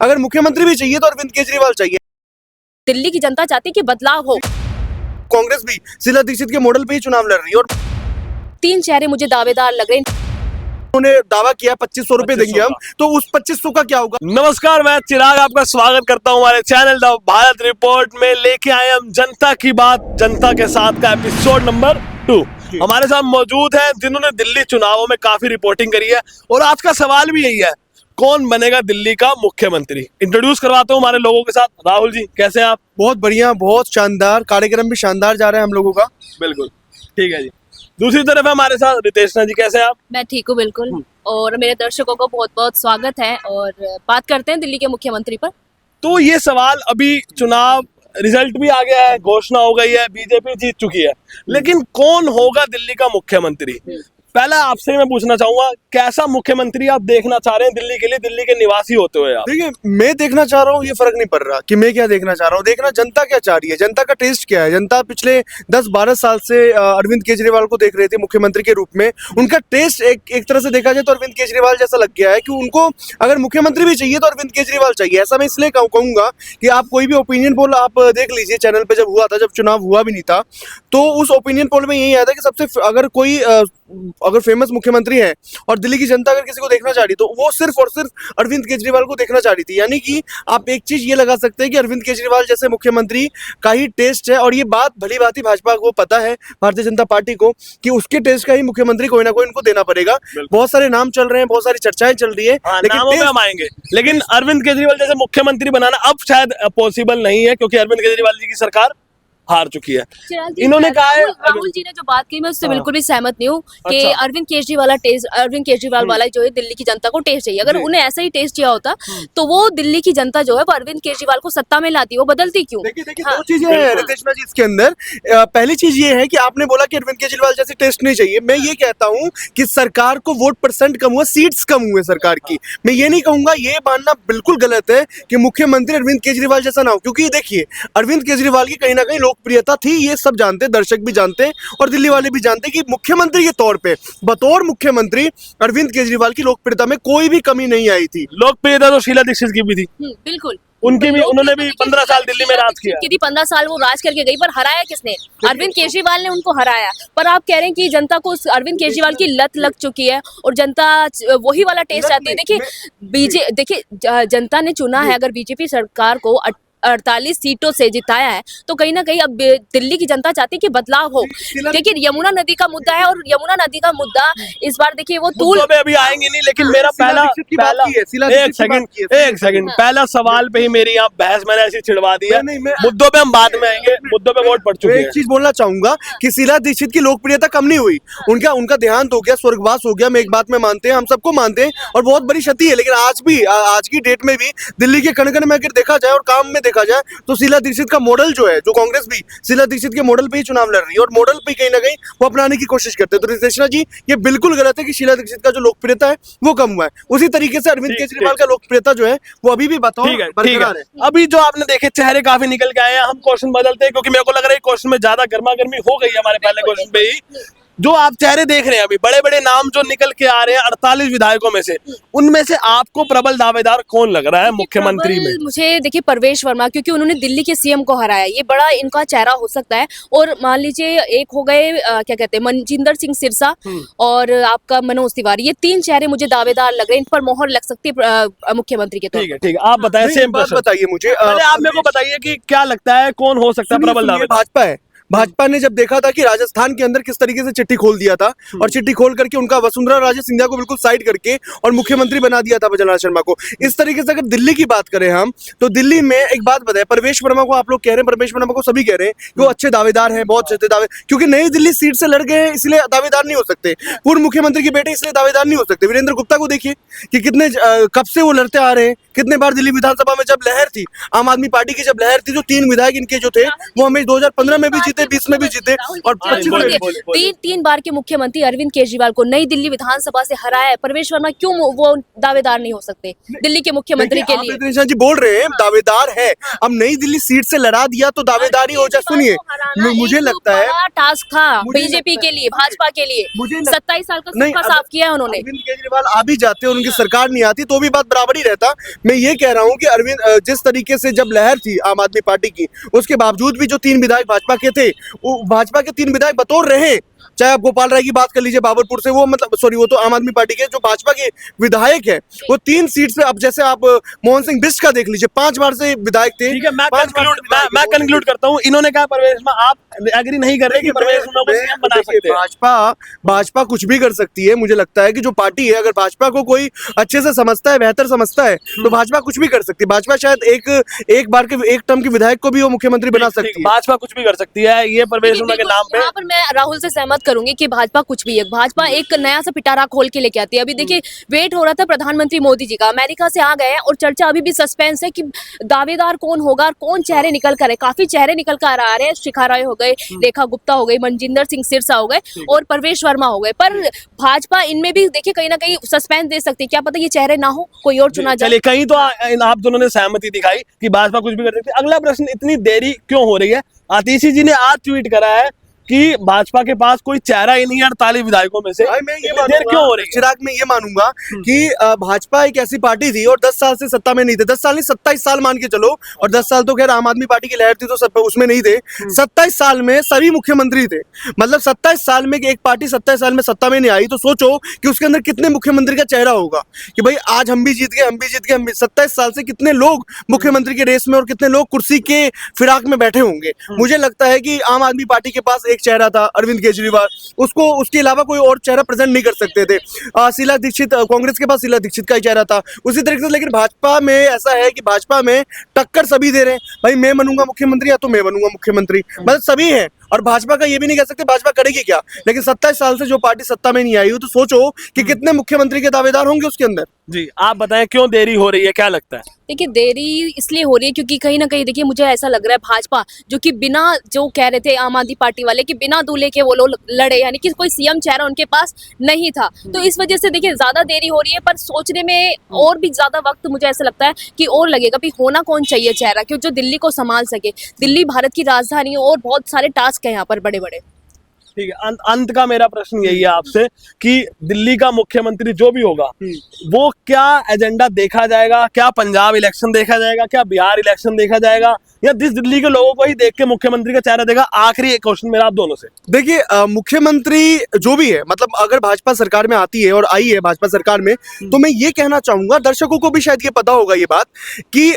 अगर मुख्यमंत्री भी चाहिए तो अरविंद केजरीवाल चाहिए। दिल्ली की जनता चाहती है कि बदलाव हो। कांग्रेस भी शीला दीक्षित के मॉडल पे ही चुनाव लड़ रही है और 3 चेहरे मुझे दावेदार लग रहे हैं। उन्होंने दावा किया 2500 रुपए देंगे हम, तो उस 2500 का क्या होगा। नमस्कार, मैं चिराग आपका स्वागत करता हूं हमारे चैनल द भारत रिपोर्ट में। लेके आए हम जनता की बात, जनता के साथ का एपिसोड नंबर 2। हमारे साथ मौजूद हैं जिन्होंने दिल्ली चुनावों में काफी रिपोर्टिंग करी है और आज का सवाल भी यही है, कौन बनेगा दिल्ली का मुख्यमंत्री। इंट्रोड्यूस करवाता हूँ हमारे लोगों के साथ। राहुल जी, कैसे हैं आप? बहुत बढ़िया, बहुत शानदार, कार्यक्रम भी शानदार जा रहा है हम लोगों का। बिल्कुल ठीक है जी। दूसरी तरफ है हमारे साथ रितेशना जी, कैसे हैं आप? मैं ठीक हूँ बिल्कुल, और मेरे दर्शकों को बहुत बहुत स्वागत है। और बात करते हैं दिल्ली के मुख्यमंत्री पर। तो ये सवाल, अभी चुनाव रिजल्ट भी आ गया है, घोषणा हो गई है, बीजेपी जीत चुकी है, लेकिन कौन होगा दिल्ली का मुख्यमंत्री? पहला आपसे मैं पूछना चाहूंगा, कैसा मुख्यमंत्री आप देखना चाह रहे हैं दिल्ली के लिए, दिल्ली के निवासी होते हुए आप? देखिए, मैं देखना चाह रहा हूँ, ये फर्क नहीं पड़ रहा कि मैं क्या देखना चाह रहा हूँ। देखना जनता क्या चाह रही है, जनता का टेस्ट क्या है। जनता पिछले 10-12 साल से अरविंद केजरीवाल को देख रही थी मुख्यमंत्री के रूप में। उनका टेस्ट एक तरह से देखा जाए तो अरविंद केजरीवाल जैसा लग गया है कि उनको अगर मुख्यमंत्री भी चाहिए तो अरविंद केजरीवाल चाहिए। ऐसा मैं इसलिए कहूंगा कि आप कोई भी ओपिनियन पोल आप देख लीजिए, चैनल पे जब हुआ था, जब चुनाव हुआ भी नहीं था, तो उस ओपिनियन पोल में यही आया था कि सबसे अगर फेमस मुख्यमंत्री है और दिल्ली की जनता अगर किसी को देखना चाह रही तो वो सिर्फ और सिर्फ अरविंद केजरीवाल को देखना चाह रही थी। यानी कि आप एक चीज ये लगा सकते हैं कि अरविंद केजरीवाल जैसे मुख्यमंत्री का ही टेस्ट है, और ये बात भली भांति भाजपा को पता है, भारतीय जनता पार्टी को, कि उसके टेस्ट का ही मुख्यमंत्री कोई ना कोई इनको देना पड़ेगा। बहुत सारे नाम चल रहे हैं, बहुत सारी चर्चाएं चल रही है, नामों पे हम आएंगे, लेकिन अरविंद केजरीवाल जैसे मुख्यमंत्री बनाना अब शायद पॉसिबल नहीं है, क्योंकि अरविंद केजरीवाल जी की सरकार हार चुकी है। इन्होंने कहा है, राहुल जी ने जो बात की, मैं उससे बिल्कुल भी सहमत नहीं हूँ कि अच्छा। अरविंद केजरीवाल वाला जो है दिल्ली की जनता को टेस्ट चाहिए। अगर उन्हें ऐसा ही टेस्ट चाहिए होता तो वो दिल्ली की जनता जो है वो अरविंद केजरीवाल को सत्ता में लाती, वो बदलती क्यों? देखिए, दो चीजें हैं रितेशना जी इसके अंदर। पहली चीज ये है कि आपने बोला कि अरविंद केजरीवाल जैसे टेस्ट नहीं चाहिए। मैं ये कहता हूँ कि सरकार को वोट परसेंट कम हुआ, सीट्स कम हुए सरकार की। मैं ये नहीं कहूंगा, ये मानना बिल्कुल गलत है कि मुख्यमंत्री अरविंद केजरीवाल जैसा ना हो, क्योंकि देखिए अरविंद केजरीवाल की कहीं ना कहीं लोकप्रियता थी, ये सब जानते, दर्शक भी जानते और दिल्ली वाले भी जानते कि मुख्यमंत्री के तौर पे, बतौर मुख्यमंत्री अरविंद केजरीवाल की लोकप्रियता में कोई भी कमी नहीं आई थी। लोकप्रियता तो शीला दीक्षित की भी थी। बिल्कुल, उनकी भी, उन्होंने भी 15 साल दिल्ली में राज किया। 15 साल वो राज करके गई, पर हराया किसने? अरविंद केजरीवाल ने उनको हराया। पर आप कह रहे हैं कि जनता को अरविंद केजरीवाल की लत लग चुकी है और जनता वही वाला टेस्ट चाहती है। देखिए जनता ने चुना है, अगर बीजेपी सरकार को 48 सीटों से जिताया है, तो कहीं ना कहीं अब दिल्ली की जनता चाहती है कि बदलाव हो। देखिए यमुना नदी का मुद्दा है, और यमुना नदी का मुद्दा इस बार देखिए वो तूल पे अभी आएंगे नहीं, लेकिन मेरा एक सेकंड पहला सवाल पे ही मेरी यहाँ बहस मैंने ऐसी छिड़वा दी है। मुद्दों पे हम बाद में आएंगे, मुद्दों पे वोट पड़ चुके हैं। एक चीज बोलना चाहूंगा कि शीला दीक्षित की लोकप्रियता कम नहीं हुई, उनका देहांत हो गया, स्वर्गवास हो गया। मैं एक बात में मानते हैं, हम सबको मानते हैं, और बहुत बड़ी क्षति है। लेकिन आज की डेट में भी दिल्ली के कण-कण में अगर देखा जाए और काम में देखा जाए तो शीला दीक्षित का मॉडल जो है, जो कांग्रेस भी शीला दीक्षित के मॉडल पे ही चुनाव लड़ रही है, और मॉडल पे कहीं ना कहीं वो अपनाने की कोशिश करते हैं। तो रितेशना जी, ये बिल्कुल गलत है कि शीला दीक्षित का जो लोकप्रियता है वो कम हुआ है। उसी तरीके से अरविंद केजरीवाल का लोकप्रियता जो है वो अभी भी बरकरार है। अभी जो आपने देखे चेहरे काफी निकल के आए हैं, हम क्वेश्चन बदलते हैं, क्योंकि मेरे को लग रहा है क्वेश्चन में ज्यादा गर्मा गर्मी हो गई है हमारे पहले क्वेश्चन पे ही। जो आप चेहरे देख रहे हैं अभी, बड़े बड़े नाम जो निकल के आ रहे हैं 48 विधायकों में से, उनमें से आपको प्रबल दावेदार कौन लग रहा है मुख्यमंत्री में? मुझे देखिए परवेश वर्मा, क्योंकि उन्होंने दिल्ली के सीएम को हराया, ये बड़ा इनका चेहरा हो सकता है। और मान लीजिए एक हो गए क्या कहते हैं, मनजिंदर सिंह सिरसा और आपका मनोज तिवारी, ये 3 चेहरे मुझे दावेदार लग रहे हैं, इन पर मोहर लग सकती है मुख्यमंत्री के तौर पर। ठीक है, आप बताएं, सेम बात बताइए मुझे। आप मेरे को बताइए कि क्या लगता है कौन हो सकता है प्रबल दावेदार? भाजपा है। भाजपा ने जब देखा था कि राजस्थान के अंदर किस तरीके से चिट्ठी खोल दिया था, और चिट्ठी खोल करके उनका वसुंधरा राजे सिंधिया को बिल्कुल साइड करके और मुख्यमंत्री बना दिया था भजनलाल शर्मा को। इस तरीके से अगर दिल्ली की बात करें हम, तो दिल्ली में एक बात बताएं, परवेश वर्मा को आप लोग कह रहे हैं, परवेश वर्मा को सभी कह रहे हैं कि वो अच्छे दावेदार हैं, बहुत अच्छे दावे, क्योंकि नई दिल्ली सीट से लड़ गए हैं इसलिए दावेदार नहीं हो सकते। पूर्व मुख्यमंत्री के बेटे इसलिए दावेदार नहीं हो सकते। वीरेंद्र गुप्ता को देखिए कि कितने कब से वो लड़ते आ रहे हैं, कितने बार दिल्ली विधानसभा में जब लहर थी, आम आदमी पार्टी की जब लहर थी, जो 3 विधायक इनके जो थे वो हमें 2015 में भी जीत जीते, 20 में भी जीते और राहुल 25 बोलिए, में बोलिए, बोलिए। तीन बार के मुख्यमंत्री अरविंद केजरीवाल को नई दिल्ली विधानसभा से हराया है। प्रवेश वर्मा क्यों वो दावेदार नहीं हो सकते दिल्ली के मुख्यमंत्री के लिए? नितिन जी बोल रहे हैं दावेदार है, अब नई दिल्ली सीट से लड़ा दिया तो दावेदारी हो जाए। सुनिए, मुझे लगता है टास्क था मुझे बीजेपी लगता के लिए, भाजपा के लिए। मुझे 27 साल का नहीं, सूखा साफ किया है उन्होंने। अरविंद केजरीवाल आ भी जाते और उनकी सरकार नहीं आती तो भी बात बराबर ही रहता। मैं ये कह रहा हूँ कि अरविंद जिस तरीके से जब लहर थी आम आदमी पार्टी की, उसके बावजूद भी जो 3 विधायक भाजपा के थे, वो भाजपा के 3 विधायक बतौर रहे। चाहे आप गोपाल राय की बात कर लीजिए बाबरपुर से, वो मतलब सॉरी वो तो आम आदमी पार्टी के, जो भाजपा के विधायक है वो 3 सीट से, अब जैसे आप मोहन सिंह बिष्ट का देख लीजिए, 5 बार से विधायक थे। ठीक है, मैं 5 बार से विधायक मैं थे। कंक्लूड करता हूँ। इन्होंने कहा परवेश वर्मा, आप एग्री नहीं कर रहे कि परवेश वर्मा को सीएम बना सकते हैं? भाजपा कुछ भी कर सकती है। मुझे लगता है कि जो पार्टी है, अगर भाजपा को कोई अच्छे से समझता है, बेहतर समझता है, तो भाजपा कुछ भी कर सकती है। भाजपा शायद एक बार के एक टर्म के विधायक को भी वो मुख्यमंत्री बना सकती है। भाजपा कुछ भी कर सकती है, ये परवेश वर्मा के नाम पे। यहाँ पर मैं राहुल से सहमत करूंगी कि भाजपा कुछ भी है। भाजपा एक नया सा पिटारा खोल के लेके आती है। अभी देखिए, वेट हो रहा था प्रधानमंत्री मोदी जी का, अमेरिका से आ गए हैं और चर्चा अभी भी सस्पेंस है कि दावेदार कौन होगा और कौन चेहरे निकल कर है। काफी चेहरे निकल कर आ रहे हैं, शिखा रॉय हो गए, रेखा गुप्ता हो गई, मनजिंदर सिंह सिरसा हो गए और प्रवेश वर्मा हो गए। पर भाजपा इनमें भी देखिए कहीं ना कहीं सस्पेंस दे सकती है। क्या पता ये चेहरे ना हो, कोई और चुना जाए। चलिए, कहीं तो आप दोनों ने सहमति दिखाई कि भाजपा कुछ भी कर सकती है। अगला प्रश्न, इतनी देरी क्यों हो रही है? आतिशी जी ने आज ट्वीट करा है कि भाजपा के पास कोई चेहरा ही नहीं है 48 विधायकों में से। मैं ये इतनी देर क्यों हो रही है? चिराग, मैं ये मानूंगा कि भाजपा एक ऐसी पार्टी थी और 10 साल से सत्ता में नहीं थे। 10 साल नहीं, 27 साल मान के चलो, और 10 साल तो खैर आम आदमी पार्टी की लहर थी तो सब उसमें नहीं थे। 27 साल में सभी मुख्यमंत्री थे। मतलब 27 साल में एक पार्टी 27 साल में सत्ता में नहीं आई तो सोचो कि उसके अंदर कितने मुख्यमंत्री का चेहरा होगा कि भाई आज हम भी जीत गए, हम भी जीत गए, हम भी। 27 साल से कितने लोग मुख्यमंत्री के रेस में और कितने लोग कुर्सी के फिराक में बैठे होंगे। मुझे लगता है कि आम आदमी पार्टी के पास एक चेहरा था, अरविंद केजरीवाल, उसको उसके अलावा कोई और चेहरा प्रेजेंट नहीं कर सकते थे। शीला दीक्षित, कांग्रेस के पास शीला दीक्षित का ही चेहरा था उसी तरीके से। लेकिन भाजपा में ऐसा है कि भाजपा में टक्कर सभी दे रहे हैं, भाई मैं बनूंगा मुख्यमंत्री या तो मैं बनूंगा मुख्यमंत्री, मतलब सभी हैं। और भाजपा का ये भी नहीं कह सकते भाजपा करेगी क्या, लेकिन 27 साल से जो पार्टी सत्ता में नहीं आई हो तो सोचो कि कितने मुख्यमंत्री के दावेदार होंगे उसके अंदर। जी, आप बताएं क्यों देरी हो रही है, क्या लगता है? देखिए, देरी इसलिए हो रही है क्योंकि कहीं ना कहीं देखिए मुझे ऐसा लग रहा है भाजपा जो कि बिना, जो कह रहे थे आम आदमी पार्टी वाले कि बिना दूल्हे के वो लोग लड़े, यानी कि कोई सीएम चेहरा उनके पास नहीं था, तो इस वजह से देखिए ज्यादा देरी हो रही है। पर सोचने में और भी ज्यादा वक्त मुझे ऐसा लगता है कि और लगेगा भी होना कौन चाहिए चेहरा कि जो दिल्ली को संभाल सके। दिल्ली भारत की राजधानी है और बहुत सारे टास्क है यहाँ पर बड़े बड़े। ठीक है, अंत का मेरा प्रश्न यही है आपसे कि दिल्ली का मुख्यमंत्री जो भी होगा वो क्या एजेंडा देखा जाएगा? क्या पंजाब इलेक्शन देखा जाएगा, क्या बिहार इलेक्शन देखा जाएगा, या जिस दिल्ली के लोगों को ही देख के मुख्यमंत्री का चेहरा देगा? आखिरी एक क्वेश्चन मेरा आप दोनों से। देखिए, मुख्यमंत्री जो भी है, मतलब अगर भाजपा सरकार में आती है और आई है भाजपा सरकार में, तो मैं ये कहना चाहूंगा, दर्शकों को भी शायद ये पता होगा ये बात कि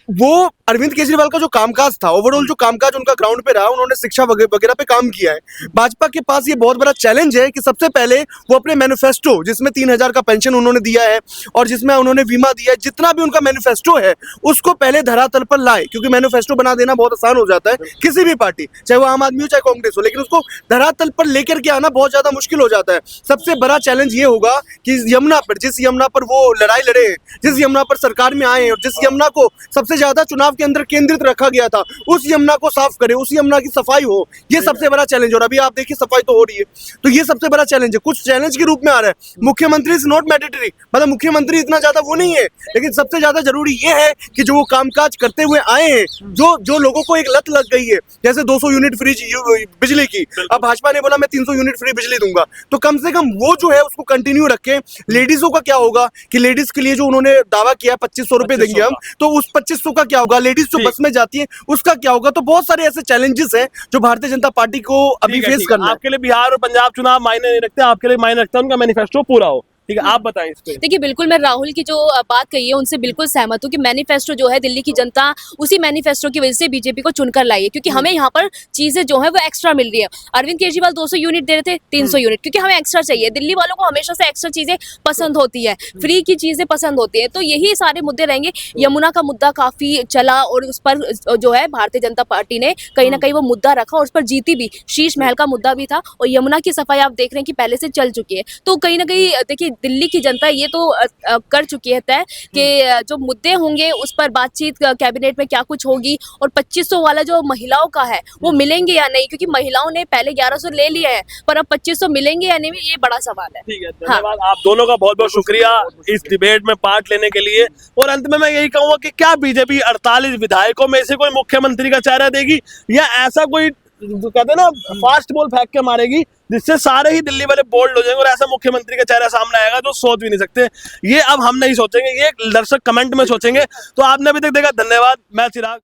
वो अरविंद केजरीवाल का जो कामकाज था, ओवरऑल जो कामकाज उनका ग्राउंड पे रहा, उन्होंने शिक्षा वगैरह पे काम किया है। भाजपा के पास ये बहुत बड़ा चैलेंज है कि सबसे पहले वो अपने मैनिफेस्टो, जिसमें 3000 का पेंशन उन्होंने दिया है और जिसमें उन्होंने बीमा दिया है, जितना भी उनका मैनिफेस्टो है उसको पहले धरातल पर लाए। क्योंकि मैनिफेस्टो बना देना बहुत आसान हो जाता है किसी भी पार्टी, चाहे वो आम आदमी हो चाहे कांग्रेस हो, लेकिन उसको धरातल पर लेकर के आना बहुत ज्यादा मुश्किल हो जाता है। सबसे बड़ा चैलेंज ये होगा कि यमुना पर, जिस यमुना पर वो लड़ाई लड़े हैं, जिस यमुना पर सरकार में आए हैं और जिस यमुना को सबसे ज्यादा चुनाव के अंदर केंद्रित रखा गया था, उस यमुना को साफ करे, उस यमुना की सफाई हो, ये सबसे बड़ा चैलेंज। और अभी आप देखिए सफाई तो हो रही है, तो ये सबसे बड़ा चैलेंज है। कुछ चैलेंज के रूप में आ रहा है। मुख्यमंत्री इज नॉट मैंडेटरी, मतलब मुख्यमंत्री इतना ज्यादा वो नहीं है, लेकिन सबसे ज्यादा जरूरी ये है कि जो वो कामकाज करते हुए आए हैं, जो लोगों को एक लत लग गई है, जैसे 200 यूनिट फ्री बिजली की, अब भाजपा ने बोला मैं 300 यूनिट फ्री बिजली दूंगा, तो कम से कम वो जो है उसको कंटिन्यू रखें। लेडीजों का क्या होगा कि लेडीज के लिए जो उन्होंने दावा किया 2500 रुपए देंगे हम, तो उस 2500 का क्या होगा? लेडीज जो बस में जाती है उसका क्या होगा? तो बहुत सारे ऐसे चैलेंजेस हैं जो भारतीय जनता पार्टी को अभी फेस करना है। आपके लिए बिहार और पंजाब चुनाव मायने नहीं रखते, आपके लिए मायने रखता है उनका मैनिफेस्टो पूरा हो। ठीक है, आप बताएं इस पे। देखिए, बिल्कुल मैं राहुल की जो बात कही है उनसे बिल्कुल सहमत हूँ कि मैनिफेस्टो जो है दिल्ली की जनता उसी मैनिफेस्टो की वजह से बीजेपी को चुनकर लाई है, क्योंकि हमें यहाँ पर चीजें जो है वो एक्स्ट्रा मिल रही है। अरविंद केजरीवाल 200 यूनिट दे रहे थे, 300 यूनिट, क्योंकि हमें एक्स्ट्रा चाहिए। दिल्ली वालों को हमेशा से एक्स्ट्रा चीजें पसंद होती है, फ्री की चीजें पसंद होती है, तो यही सारे मुद्दे रहेंगे। यमुना का मुद्दा काफी चला और उस पर जो है भारतीय जनता पार्टी ने कहीं ना कहीं वो मुद्दा रखा और उस पर जीती भी। शीश महल का मुद्दा भी था और यमुना की सफाई आप देख रहे हैं कि पहले से चल चुकी है। तो कहीं ना कहीं देखिए दिल्ली की जनता ये तो कर चुकी है तय कि जो मुद्दे होंगे उस पर बातचीत कैबिनेट में क्या कुछ होगी, और 2500 वाला जो महिलाओं का है वो मिलेंगे या नहीं, क्योंकि महिलाओं ने पहले 1100 ले लिए हैं, पर अब 2500 मिलेंगे या नहीं, ये बड़ा सवाल है। ठीक है, धन्यवाद आप दोनों का बहुत बहुत शुक्रिया इस डिबेट में पार्ट लेने के लिए। और अंत में मैं यही कहूंगा कि क्या बीजेपी 48 विधायकों में से कोई मुख्यमंत्री का चेहरा देगी, या ऐसा कोई जो कहते हैं ना फास्ट बॉल फेंक के मारेगी जिससे सारे ही दिल्ली वाले बोल्ड हो जाएंगे और ऐसा मुख्यमंत्री का चेहरा सामने आएगा जो सोच भी नहीं सकते। ये अब हम नहीं सोचेंगे, ये दर्शक कमेंट में सोचेंगे। तो आपने अभी तक देखा, धन्यवाद। मैं चिराग।